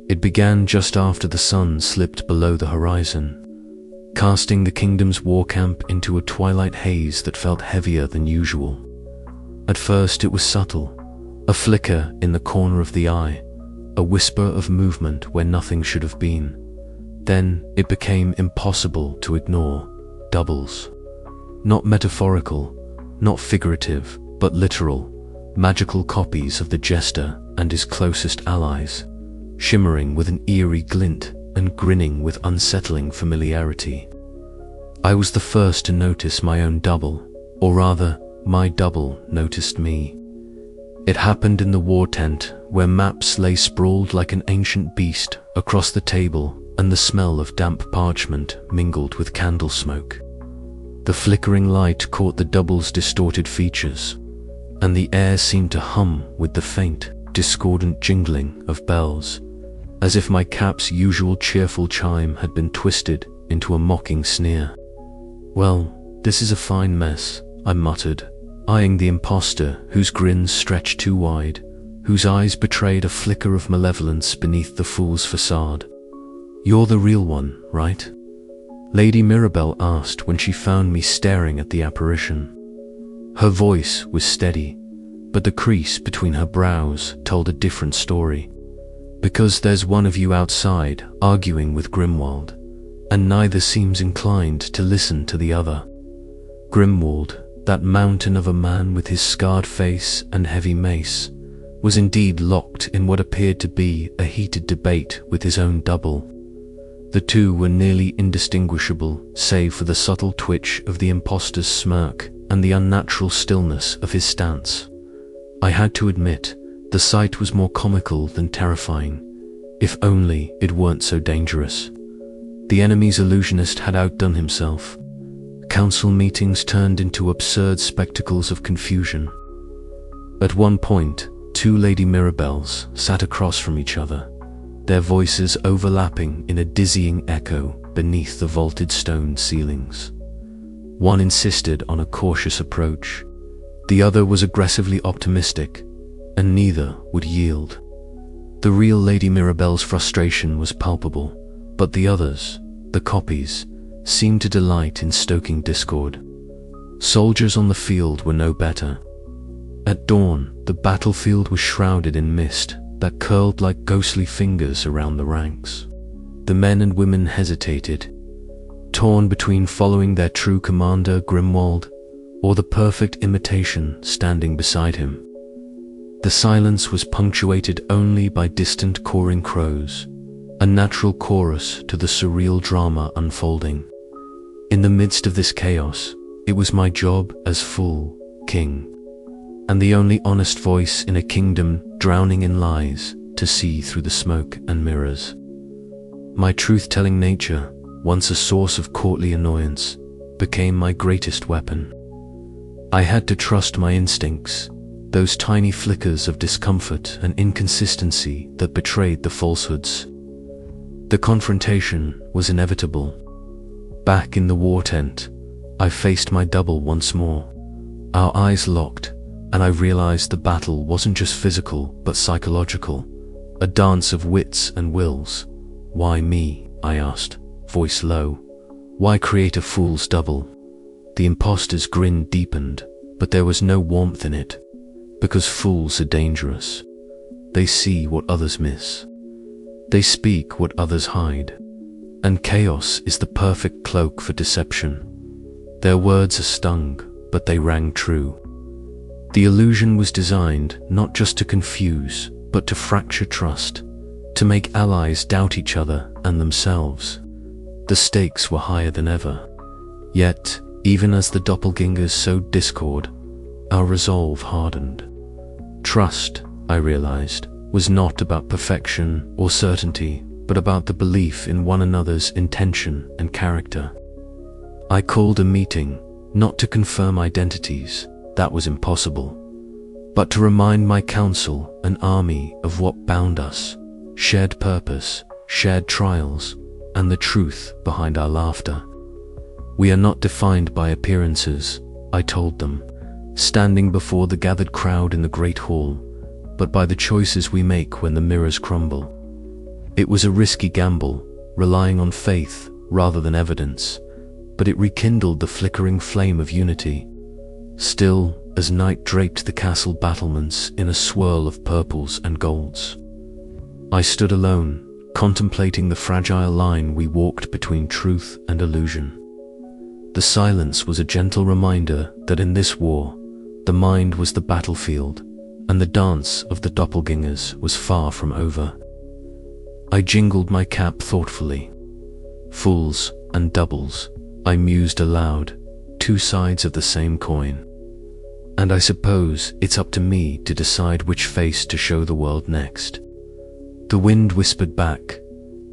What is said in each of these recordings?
It began just after the sun slipped below the horizon, casting the kingdom's war camp into a twilight haze that felt heavier than usual. At first it was subtle, a flicker in the corner of the eye, a whisper of movement where nothing should have been. Then it became impossible to ignore. Doubles. Not metaphorical, not figurative, but literal, magical copies of the Jester and his closest allies, shimmering with an eerie glint and grinning with unsettling familiarity. I was the first to notice my own double, or rather, my double noticed me. It happened in the war tent, where maps lay sprawled like an ancient beast across the table, and the smell of damp parchment mingled with candle smoke. The flickering light caught the double's distorted features, and the air seemed to hum with the faint, discordant jingling of bells, as if my cap's usual cheerful chime had been twisted into a mocking sneer. "Well, this is a fine mess," I muttered, eyeing the impostor whose grin stretched too wide, whose eyes betrayed a flicker of malevolence beneath the fool's facade. "You're the real one, right?" Lady Mirabelle asked when she found me staring at the apparition. Her voice was steady, but the crease between her brows told a different story. "Because there's one of you outside arguing with Grimwald, and neither seems inclined to listen to the other." Grimwald, that mountain of a man with his scarred face and heavy mace, was indeed locked in what appeared to be a heated debate with his own double. The two were nearly indistinguishable, save for the subtle twitch of the impostor's smirk and the unnatural stillness of his stance. I had to admit, the sight was more comical than terrifying, if only it weren't so dangerous. The enemy's illusionist had outdone himself. Council meetings turned into absurd spectacles of confusion. At one point, two Lady Mirabelles sat across from each other, their voices overlapping in a dizzying echo beneath the vaulted stone ceilings. One insisted on a cautious approach. The other was aggressively optimistic, and neither would yield. The real Lady Mirabelle's frustration was palpable, but the others, the copies, seemed to delight in stoking discord. Soldiers on the field were no better. At dawn, the battlefield was shrouded in mist that curled like ghostly fingers around the ranks. The men and women hesitated, torn between following their true commander, Grimwald, or the perfect imitation standing beside him. The silence was punctuated only by distant cawing crows, a natural chorus to the surreal drama unfolding. In the midst of this chaos, it was my job as full king, and the only honest voice in a kingdom drowning in lies, to see through the smoke and mirrors. My truth-telling nature, once a source of courtly annoyance, became my greatest weapon. I had to trust my instincts, those tiny flickers of discomfort and inconsistency that betrayed the falsehoods. The confrontation was inevitable. Back in the war tent, I faced my double once more. Our eyes locked, and I realized the battle wasn't just physical but psychological, a dance of wits and wills. "Why me?" I asked, voice low. "Why create a fool's double?" The impostor's grin deepened, but there was no warmth in it. Because fools are dangerous. They see what others miss. They speak what others hide. And chaos is the perfect cloak for deception. Their words are stung, but they rang true. The illusion was designed not just to confuse, but to fracture trust, to make allies doubt each other and themselves. The stakes were higher than ever. Yet, even as the doppelgangers sowed discord, our resolve hardened. Trust, I realized, was not about perfection or certainty, but about the belief in one another's intention and character. I called a meeting, not to confirm identities, that was impossible, but to remind my council and army of what bound us, shared purpose, shared trials, and the truth behind our laughter. "We are not defined by appearances," I told them, standing before the gathered crowd in the great hall, "but by the choices we make when the mirrors crumble." It was a risky gamble, relying on faith rather than evidence, but it rekindled the flickering flame of unity. Still, as night draped the castle battlements in a swirl of purples and golds, I stood alone, contemplating the fragile line we walked between truth and illusion. The silence was a gentle reminder that in this war, the mind was the battlefield, and the dance of the doppelgangers was far from over. I jingled my cap thoughtfully. Fools and doubles, I mused aloud, two sides of the same coin. And I suppose it's up to me to decide which face to show the world next. The wind whispered back,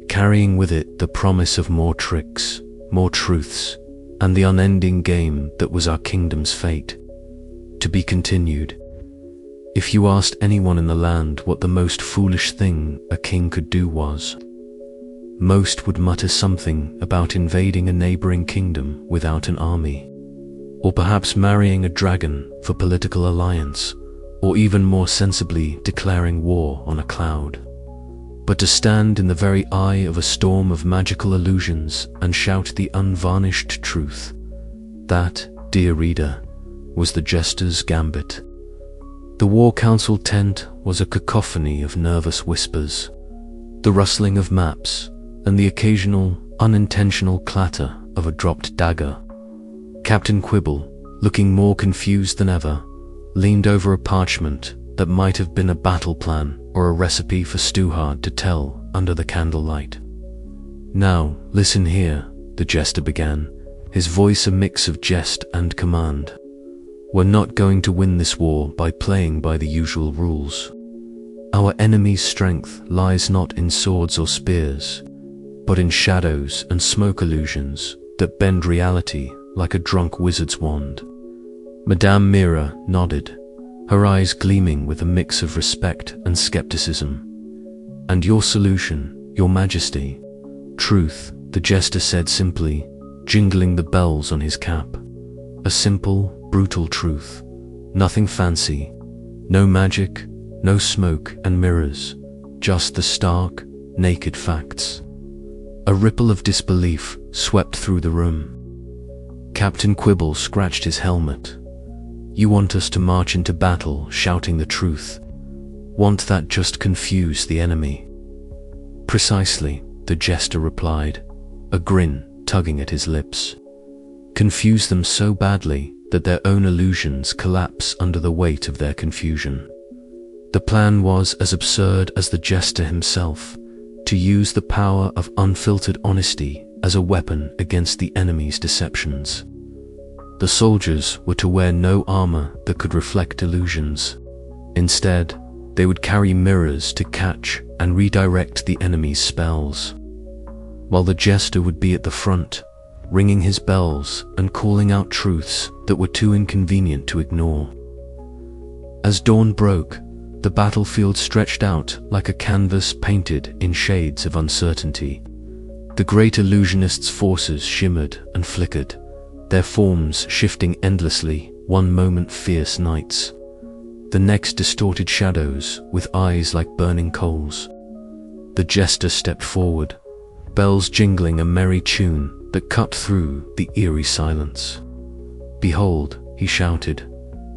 carrying with it the promise of more tricks, more truths, and the unending game that was our kingdom's fate. To be continued. If you asked anyone in the land what the most foolish thing a king could do was, most would mutter something about invading a neighboring kingdom without an army, or perhaps marrying a dragon for political alliance, or even more sensibly declaring war on a cloud. But to stand in the very eye of a storm of magical illusions and shout the unvarnished truth, that, dear reader, was the jester's gambit. The war council tent was a cacophony of nervous whispers, the rustling of maps, and the occasional, unintentional clatter of a dropped dagger. Captain Quibble, looking more confused than ever, leaned over a parchment that might have been a battle plan or a recipe for Stewhard to tell under the candlelight. "Now, listen here," the jester began, his voice a mix of jest and command. "We're not going to win this war by playing by the usual rules. Our enemy's strength lies not in swords or spears, but in shadows and smoke illusions that bend reality like a drunk wizard's wand." Madame Mira nodded, her eyes gleaming with a mix of respect and skepticism. "And your solution, your majesty?" "Truth," the jester said simply, jingling the bells on his cap. "A simple, brutal truth. Nothing fancy. No magic, no smoke and mirrors. Just the stark, naked facts." A ripple of disbelief swept through the room. Captain Quibble scratched his helmet. "You want us to march into battle shouting the truth? Want that just confuse the enemy?" "Precisely," the jester replied, a grin tugging at his lips. "Confuse them so badly that their own illusions collapse under the weight of their confusion." The plan was as absurd as the jester himself, to use the power of unfiltered honesty as a weapon against the enemy's deceptions. The soldiers were to wear no armor that could reflect illusions. Instead, they would carry mirrors to catch and redirect the enemy's spells, while the jester would be at the front, ringing his bells and calling out truths that were too inconvenient to ignore. As dawn broke, the battlefield stretched out like a canvas painted in shades of uncertainty. The great illusionist's forces shimmered and flickered, their forms shifting endlessly, one moment fierce knights, the next distorted shadows with eyes like burning coals. The jester stepped forward, bells jingling a merry tune that cut through the eerie silence. "Behold," he shouted,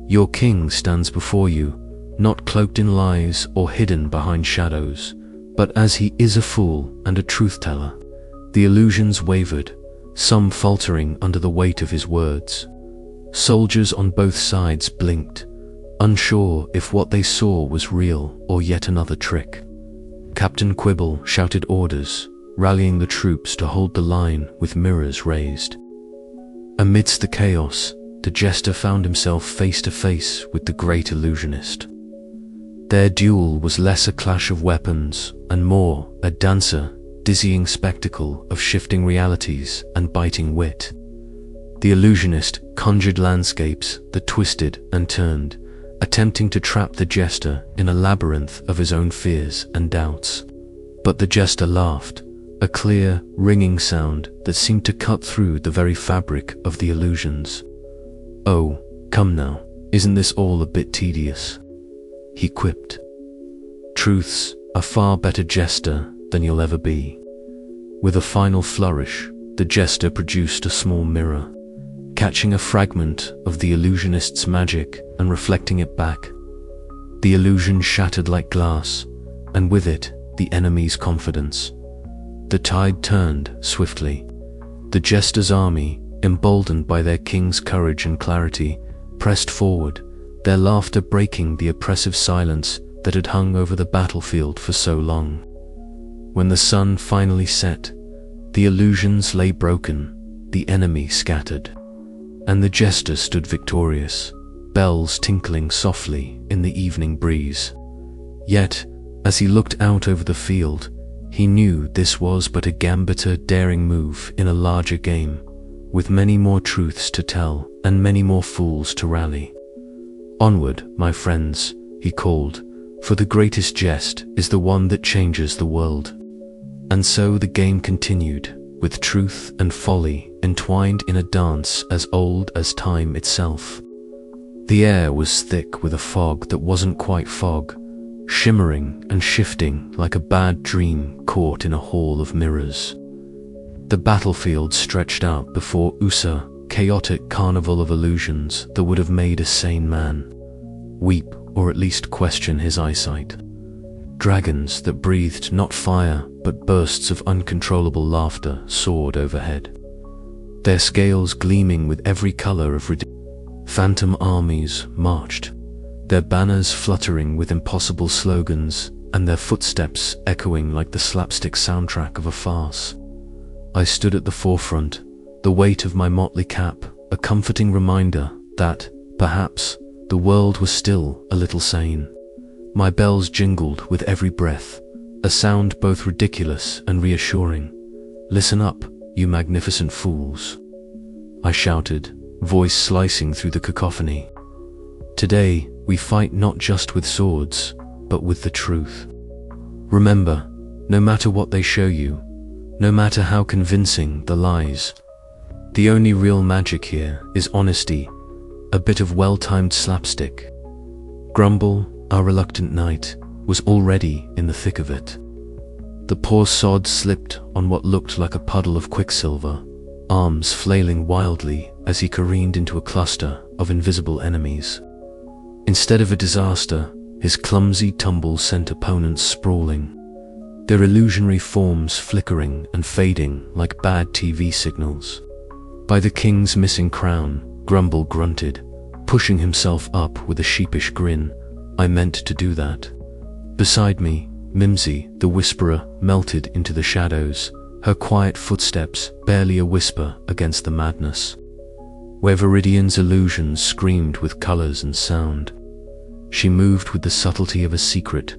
"your king stands before you, not cloaked in lies or hidden behind shadows, but as he is a fool and a truth-teller." The illusions wavered, some faltering under the weight of his words. Soldiers on both sides blinked, unsure if what they saw was real or yet another trick. Captain Quibble shouted orders, rallying the troops to hold the line with mirrors raised. Amidst the chaos, the jester found himself face to face with the great illusionist. Their duel was less a clash of weapons and more a dancer, dizzying spectacle of shifting realities and biting wit. The illusionist conjured landscapes that twisted and turned, attempting to trap the jester in a labyrinth of his own fears and doubts. But the jester laughed, a clear, ringing sound that seemed to cut through the very fabric of the illusions. "Oh, come now, isn't this all a bit tedious?" he quipped. "Truth's a far better jester than you'll ever be." With a final flourish, the jester produced a small mirror, catching a fragment of the illusionist's magic and reflecting it back. The illusion shattered like glass, and with it, the enemy's confidence. The tide turned swiftly. The jester's army, emboldened by their king's courage and clarity, pressed forward, their laughter breaking the oppressive silence that had hung over the battlefield for so long. When the sun finally set, the illusions lay broken, the enemy scattered, and the jester stood victorious, bells tinkling softly in the evening breeze. Yet, as he looked out over the field, he knew this was but a gambiter daring move in a larger game, with many more truths to tell and many more fools to rally. "Onward, my friends," he called, "for the greatest jest is the one that changes the world." And so the game continued, with truth and folly entwined in a dance as old as time itself. The air was thick with a fog that wasn't quite fog, shimmering and shifting like a bad dream caught in a hall of mirrors. The battlefield stretched out before Usa, chaotic carnival of illusions that would have made a sane man weep or at least question his eyesight. Dragons that breathed not fire but bursts of uncontrollable laughter soared overhead, their scales gleaming with every color of phantom armies marched, their banners fluttering with impossible slogans and their footsteps echoing like the slapstick soundtrack of a farce. I stood at the forefront, the weight of my motley cap a comforting reminder that, perhaps, the world was still a little sane. My bells jingled with every breath, a sound both ridiculous and reassuring. "Listen up, you magnificent fools," I shouted, voice slicing through the cacophony. "Today, we fight not just with swords, but with the truth. Remember, no matter what they show you, no matter how convincing the lies, the only real magic here is honesty, a bit of well-timed slapstick." Grumble, our reluctant knight, was already in the thick of it. The poor sod slipped on what looked like a puddle of quicksilver, arms flailing wildly as he careened into a cluster of invisible enemies. Instead of a disaster, his clumsy tumble sent opponents sprawling, their illusionary forms flickering and fading like bad TV signals. By the king's missing crown, Grumble grunted, pushing himself up with a sheepish grin. I meant to do that. Beside me, Mimsy, the whisperer, melted into the shadows, her quiet footsteps barely a whisper against the madness. Where Viridian's illusions screamed with colors and sound, she moved with the subtlety of a secret,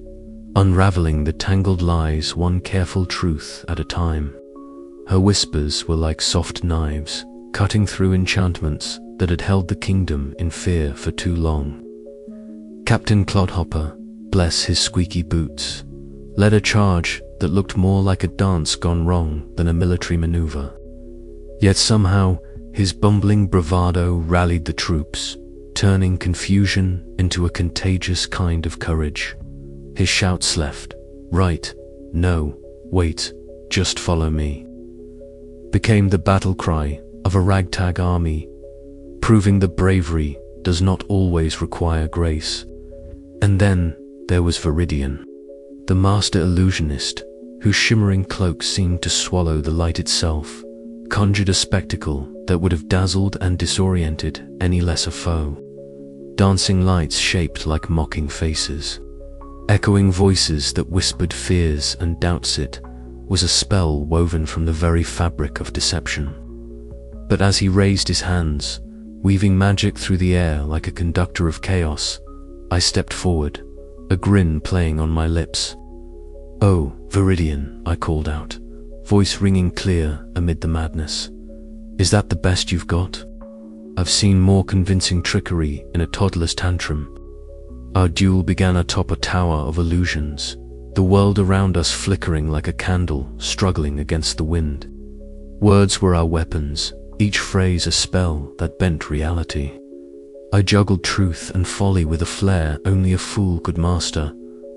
unraveling the tangled lies one careful truth at a time. Her whispers were like soft knives, cutting through enchantments that had held the kingdom in fear for too long. Captain Clodhopper, bless his squeaky boots, led a charge that looked more like a dance gone wrong than a military maneuver. Yet somehow, his bumbling bravado rallied the troops, turning confusion into a contagious kind of courage. His shouts left, right, no, wait, just follow me, became the battle cry of a ragtag army, proving that bravery does not always require grace. And then there was Viridian, the master illusionist, whose shimmering cloak seemed to swallow the light itself, conjured a spectacle that would have dazzled and disoriented any lesser foe. Dancing lights shaped like mocking faces, echoing voices that whispered fears and doubts. It was a spell woven from the very fabric of deception. But as he raised his hands, weaving magic through the air like a conductor of chaos, I stepped forward, a grin playing on my lips. "Oh, Viridian," I called out, voice ringing clear amid the madness. "Is that the best you've got? I've seen more convincing trickery in a toddler's tantrum." Our duel began atop a tower of illusions, the world around us flickering like a candle struggling against the wind. Words were our weapons, each phrase a spell that bent reality. I juggled truth and folly with a flair only a fool could master,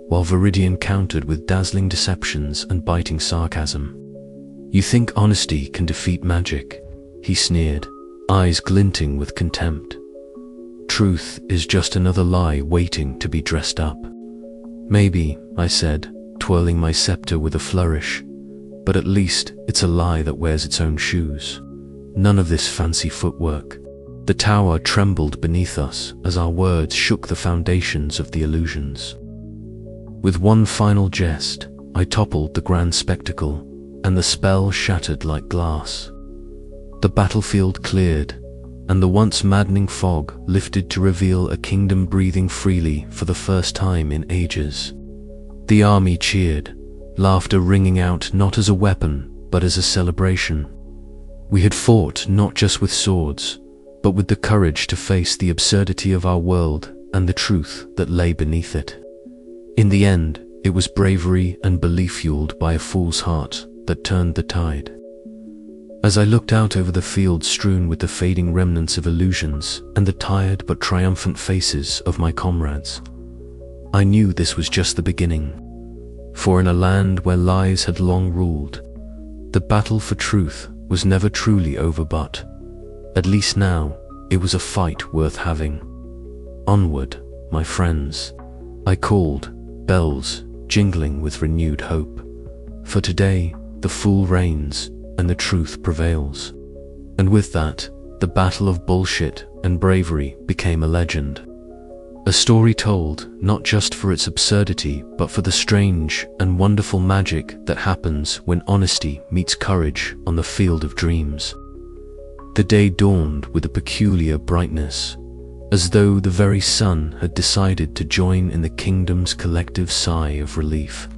while Viridian countered with dazzling deceptions and biting sarcasm. "You think honesty can defeat magic?" he sneered, eyes glinting with contempt. "Truth is just another lie waiting to be dressed up." "Maybe," I said, twirling my scepter with a flourish, "but at least it's a lie that wears its own shoes. None of this fancy footwork." The tower trembled beneath us as our words shook the foundations of the illusions. With one final jest, I toppled the grand spectacle, and the spell shattered like glass. The battlefield cleared, and the once maddening fog lifted to reveal a kingdom breathing freely for the first time in ages. The army cheered, laughter ringing out not as a weapon, but as a celebration. We had fought not just with swords, but with the courage to face the absurdity of our world and the truth that lay beneath it. In the end, it was bravery and belief fueled by a fool's heart that turned the tide. As I looked out over the field strewn with the fading remnants of illusions and the tired but triumphant faces of my comrades, I knew this was just the beginning. For in a land where lies had long ruled, the battle for truth was never truly over, but, at least now, it was a fight worth having. Onward, my friends, I called, bells jingling with renewed hope. For today, the fool reigns and the truth prevails. And with that, the battle of bullshit and bravery became a legend. A story told not just for its absurdity, but for the strange and wonderful magic that happens when honesty meets courage on the field of dreams. The day dawned with a peculiar brightness, as though the very sun had decided to join in the kingdom's collective sigh of relief.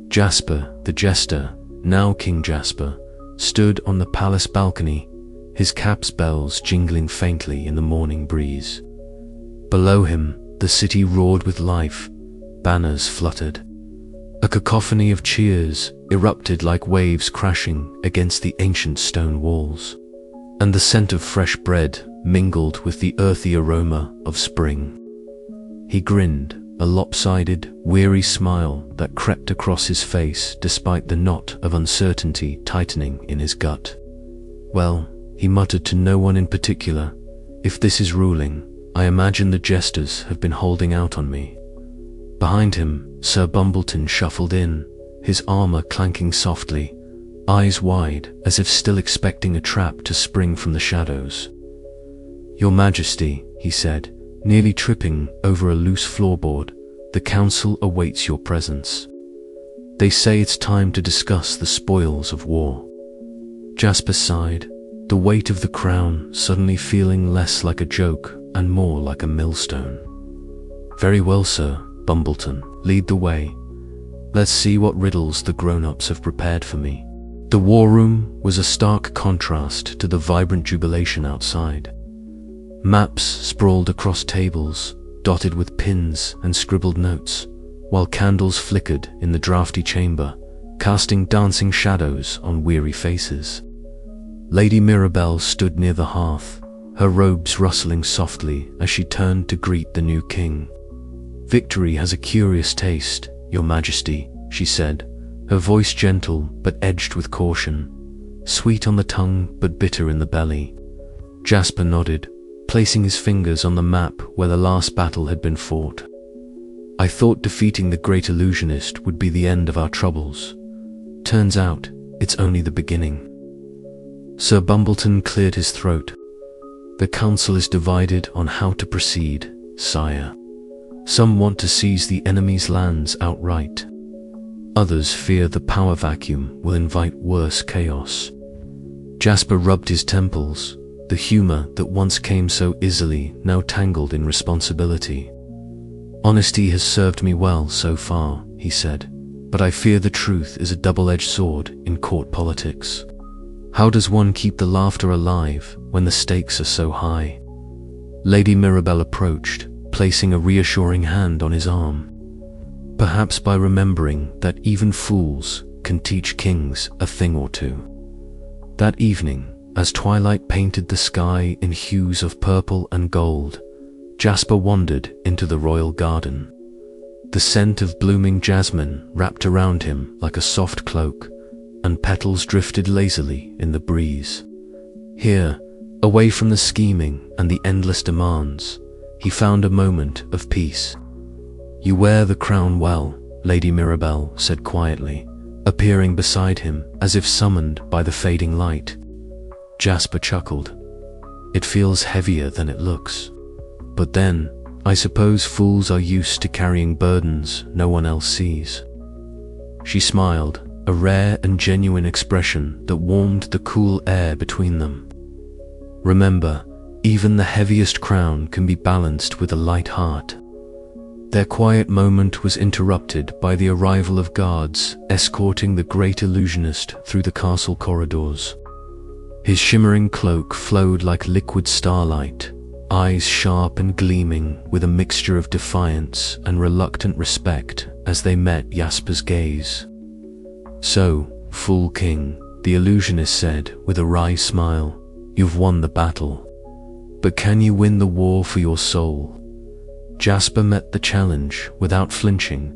Jasper the Jester, now King Jasper, stood on the palace balcony, his cap's bells jingling faintly in the morning breeze. Below him, the city roared with life, banners fluttered. A cacophony of cheers erupted like waves crashing against the ancient stone walls, and the scent of fresh bread mingled with the earthy aroma of spring. He grinned, a lopsided, weary smile that crept across his face despite the knot of uncertainty tightening in his gut. "Well," he muttered to no one in particular, "if this is ruling, I imagine the jesters have been holding out on me." Behind him, Sir Bumbleton shuffled in, his armor clanking softly, eyes wide as if still expecting a trap to spring from the shadows. "Your Majesty," he said, nearly tripping over a loose floorboard, "the council awaits your presence. They say it's time to discuss the spoils of war." Jasper sighed, the weight of the crown suddenly feeling less like a joke and more like a millstone. "Very well, Sir Bumbleton, lead the way. Let's see what riddles the grown-ups have prepared for me." The war room was a stark contrast to the vibrant jubilation outside. Maps sprawled across tables, dotted with pins and scribbled notes, while candles flickered in the drafty chamber, casting dancing shadows on weary faces. Lady Mirabelle stood near the hearth, her robes rustling softly as she turned to greet the new king. "Victory has a curious taste, Your Majesty," she said, her voice gentle but edged with caution, sweet on the tongue but bitter in the belly. Jasper nodded, placing his fingers on the map where the last battle had been fought. "I thought defeating the great illusionist would be the end of our troubles. Turns out, it's only the beginning." Sir Bumbleton cleared his throat. "The council is divided on how to proceed, sire. Some want to seize the enemy's lands outright. Others fear the power vacuum will invite worse chaos." Jasper rubbed his temples, the humor that once came so easily now tangled in responsibility. "Honesty has served me well so far," he said, "but I fear the truth is a double-edged sword in court politics. How does one keep the laughter alive when the stakes are so high?" Lady Mirabelle approached, placing a reassuring hand on his arm. perhaps by remembering that even fools can teach kings a thing or two. That evening, as twilight painted the sky in hues of purple and gold, Jasper wandered into the royal garden. The scent of blooming jasmine wrapped around him like a soft cloak, and petals drifted lazily in the breeze. Here, away from the scheming and the endless demands, he found a moment of peace. "You wear the crown well," Lady Mirabelle said quietly, appearing beside him as if summoned by the fading light. Jasper chuckled. "It feels heavier than it looks. But then, I suppose fools are used to carrying burdens no one else sees." She smiled, a rare and genuine expression that warmed the cool air between them. "Remember, even the heaviest crown can be balanced with a light heart." Their quiet moment was interrupted by the arrival of guards escorting the great illusionist through the castle corridors. His shimmering cloak flowed like liquid starlight, eyes sharp and gleaming with a mixture of defiance and reluctant respect as they met Jasper's gaze. "So, Fool King," the illusionist said with a wry smile, "you've won the battle. But can you win the war for your soul?" Jasper met the challenge without flinching,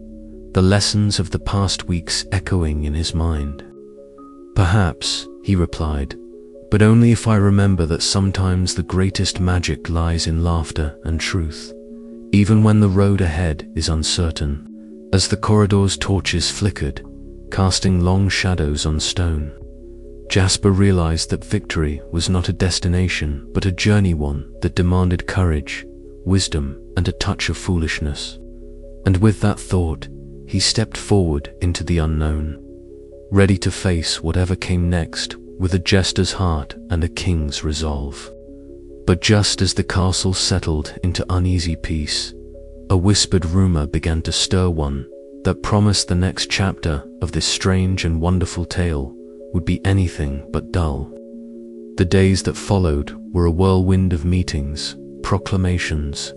the lessons of the past weeks echoing in his mind. "Perhaps," he replied, "but only if I remember that sometimes the greatest magic lies in laughter and truth, even when the road ahead is uncertain." As the corridor's torches flickered, casting long shadows on stone, Jasper realized that victory was not a destination but a journey, one that demanded courage, wisdom, and a touch of foolishness. And with that thought, he stepped forward into the unknown, ready to face whatever came next with a jester's heart and a king's resolve. But just as the castle settled into uneasy peace, a whispered rumor began to stir, one that promised the next chapter of this strange and wonderful tale would be anything but dull. The days that followed were a whirlwind of meetings, proclamations,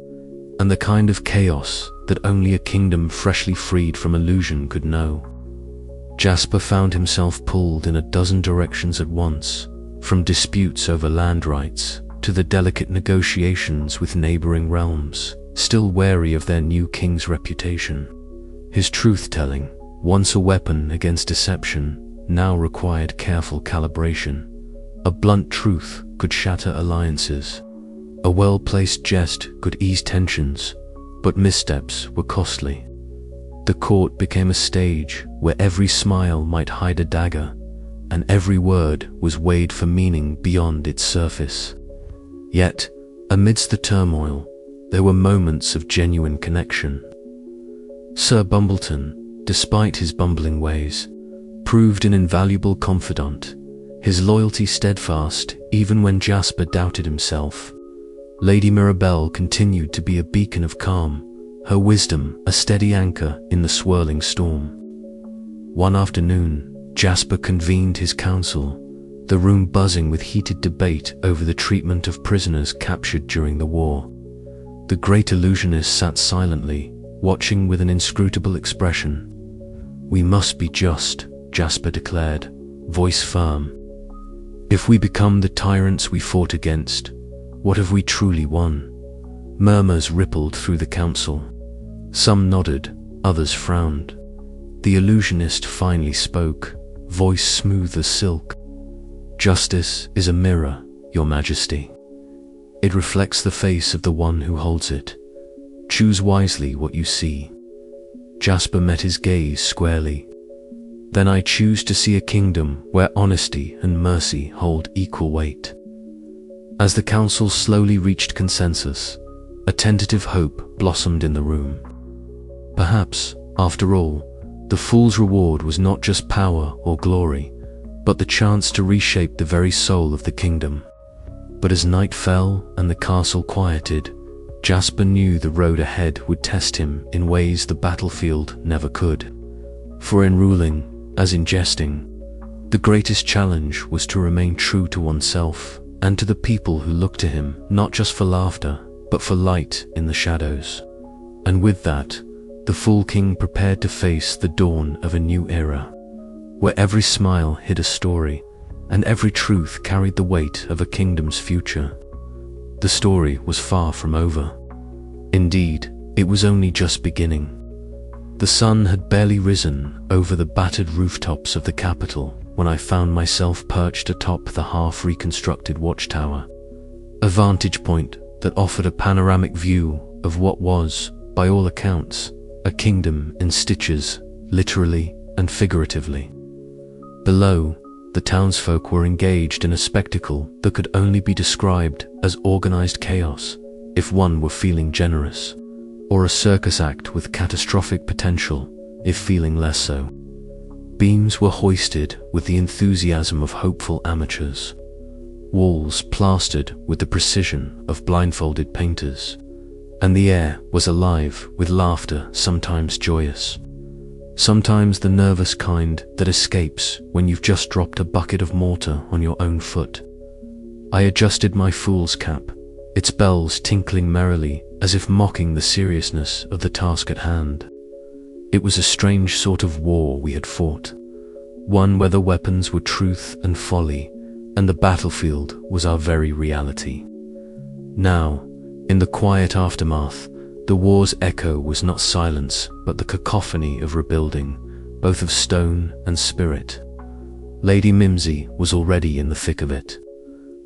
and the kind of chaos that only a kingdom freshly freed from illusion could know. Jasper found himself pulled in a dozen directions at once, from disputes over land rights to the delicate negotiations with neighboring realms, still wary of their new king's reputation. His truth-telling, once a weapon against deception, now required careful calibration. A blunt truth could shatter alliances. A well-placed jest could ease tensions, but missteps were costly. The court became a stage where every smile might hide a dagger, and every word was weighed for meaning beyond its surface. Yet, amidst the turmoil, there were moments of genuine connection. Sir Bumbleton, despite his bumbling ways, proved an invaluable confidant, his loyalty steadfast even when Jasper doubted himself. Lady Mirabelle continued to be a beacon of calm, her wisdom a steady anchor in the swirling storm. One afternoon, Jasper convened his council, the room buzzing with heated debate over the treatment of prisoners captured during the war. The great illusionist sat silently, watching with an inscrutable expression. "We must be just," Jasper declared, voice firm. "If we become the tyrants we fought against, what have we truly won?" Murmurs rippled through the council. Some nodded, others frowned. The illusionist finally spoke, voice smooth as silk. "Justice is a mirror, Your Majesty. It reflects the face of the one who holds it. Choose wisely what you see." Jasper met his gaze squarely. "Then I choose to see a kingdom where honesty and mercy hold equal weight." As the council slowly reached consensus, a tentative hope blossomed in the room. Perhaps, after all, the fool's reward was not just power or glory, but the chance to reshape the very soul of the kingdom. But as night fell and the castle quieted, Jasper knew the road ahead would test him in ways the battlefield never could. For in ruling, as in jesting, the greatest challenge was to remain true to oneself and to the people who looked to him, not just for laughter, but for light in the shadows. And with that, the fool king prepared to face the dawn of a new era, where every smile hid a story, and every truth carried the weight of a kingdom's future. The story was far from over. Indeed, it was only just beginning. The sun had barely risen over the battered rooftops of the capital when I found myself perched atop the half-reconstructed watchtower, a vantage point that offered a panoramic view of what was, by all accounts, a kingdom in stitches, literally and figuratively. Below, the townsfolk were engaged in a spectacle that could only be described as organized chaos if one were feeling generous, or a circus act with catastrophic potential if feeling less so. Beams were hoisted with the enthusiasm of hopeful amateurs, walls plastered with the precision of blindfolded painters, and the air was alive with laughter, sometimes joyous, sometimes the nervous kind that escapes when you've just dropped a bucket of mortar on your own foot. I adjusted my fool's cap, its bells tinkling merrily as if mocking the seriousness of the task at hand. It was a strange sort of war we had fought, one where the weapons were truth and folly, and the battlefield was our very reality. Now, in the quiet aftermath, the war's echo was not silence, but the cacophony of rebuilding, both of stone and spirit. Lady Mimsy was already in the thick of it,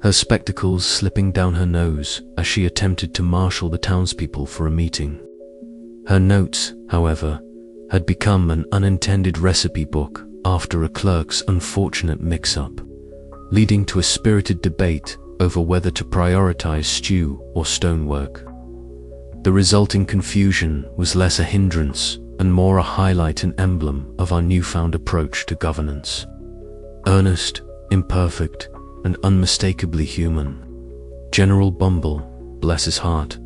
her spectacles slipping down her nose as she attempted to marshal the townspeople for a meeting. Her notes, however, had become an unintended recipe book after a clerk's unfortunate mix-up, leading to a spirited debate over whether to prioritize stew or stonework. The resulting confusion was less a hindrance and more a highlight and emblem of our newfound approach to governance. Earnest, imperfect, and unmistakably human, General Bumble, bless his heart,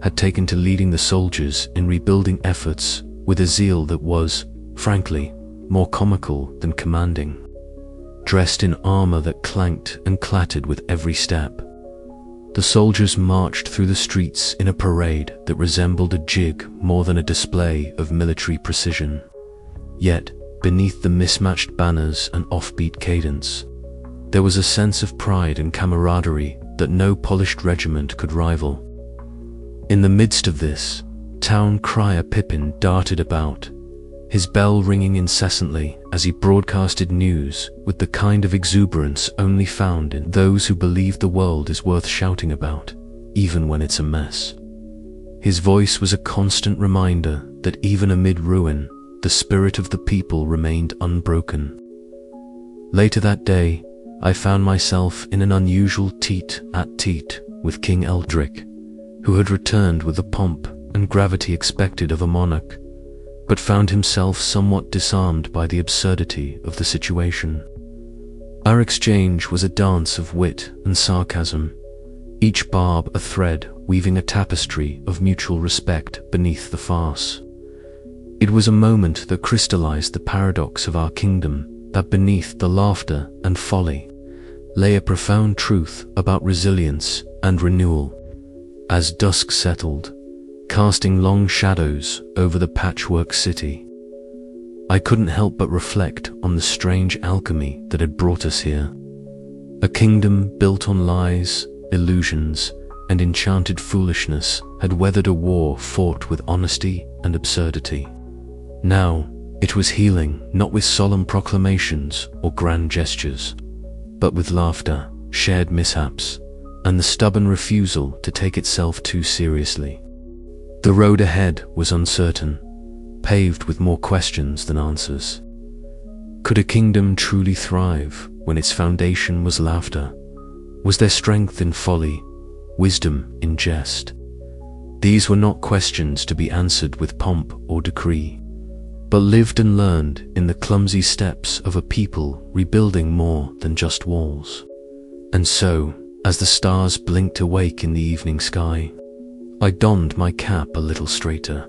had taken to leading the soldiers in rebuilding efforts with a zeal that was, frankly, more comical than commanding. Dressed in armor that clanked and clattered with every step, the soldiers marched through the streets in a parade that resembled a jig more than a display of military precision. Yet, beneath the mismatched banners and offbeat cadence, there was a sense of pride and camaraderie that no polished regiment could rival. In the midst of this, town crier Pippin darted about, his bell ringing incessantly as he broadcasted news with the kind of exuberance only found in those who believe the world is worth shouting about, even when it's a mess. His voice was a constant reminder that even amid ruin, the spirit of the people remained unbroken. Later that day, I found myself in an unusual tete-a-tete with King Eldrick, who had returned with the pomp and gravity expected of a monarch, but found himself somewhat disarmed by the absurdity of the situation. Our exchange was a dance of wit and sarcasm, each barb a thread weaving a tapestry of mutual respect beneath the farce. It was a moment that crystallized the paradox of our kingdom, that beneath the laughter and folly lay a profound truth about resilience and renewal. As dusk settled, casting long shadows over the patchwork city, I couldn't help but reflect on the strange alchemy that had brought us here. A kingdom built on lies, illusions, and enchanted foolishness had weathered a war fought with honesty and absurdity. Now, it was healing not with solemn proclamations or grand gestures, but with laughter, shared mishaps, and the stubborn refusal to take itself too seriously. The road ahead was uncertain, paved with more questions than answers. Could a kingdom truly thrive when its foundation was laughter? Was there strength in folly, wisdom in jest? These were not questions to be answered with pomp or decree, but lived and learned in the clumsy steps of a people rebuilding more than just walls. And so, as the stars blinked awake in the evening sky, I donned my cap a little straighter,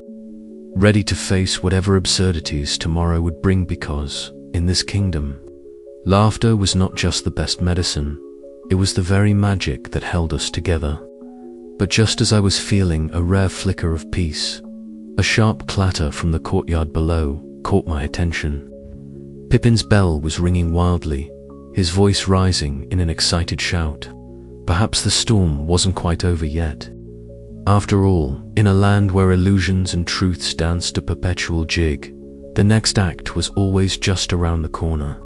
ready to face whatever absurdities tomorrow would bring, because, in this kingdom, laughter was not just the best medicine, it was the very magic that held us together. But just as I was feeling a rare flicker of peace, A sharp clatter from the courtyard below caught my attention. Pippin's bell was ringing wildly, his voice rising in an excited shout. Perhaps the storm wasn't quite over yet. After all, in a land where illusions and truths danced a perpetual jig, the next act was always just around the corner.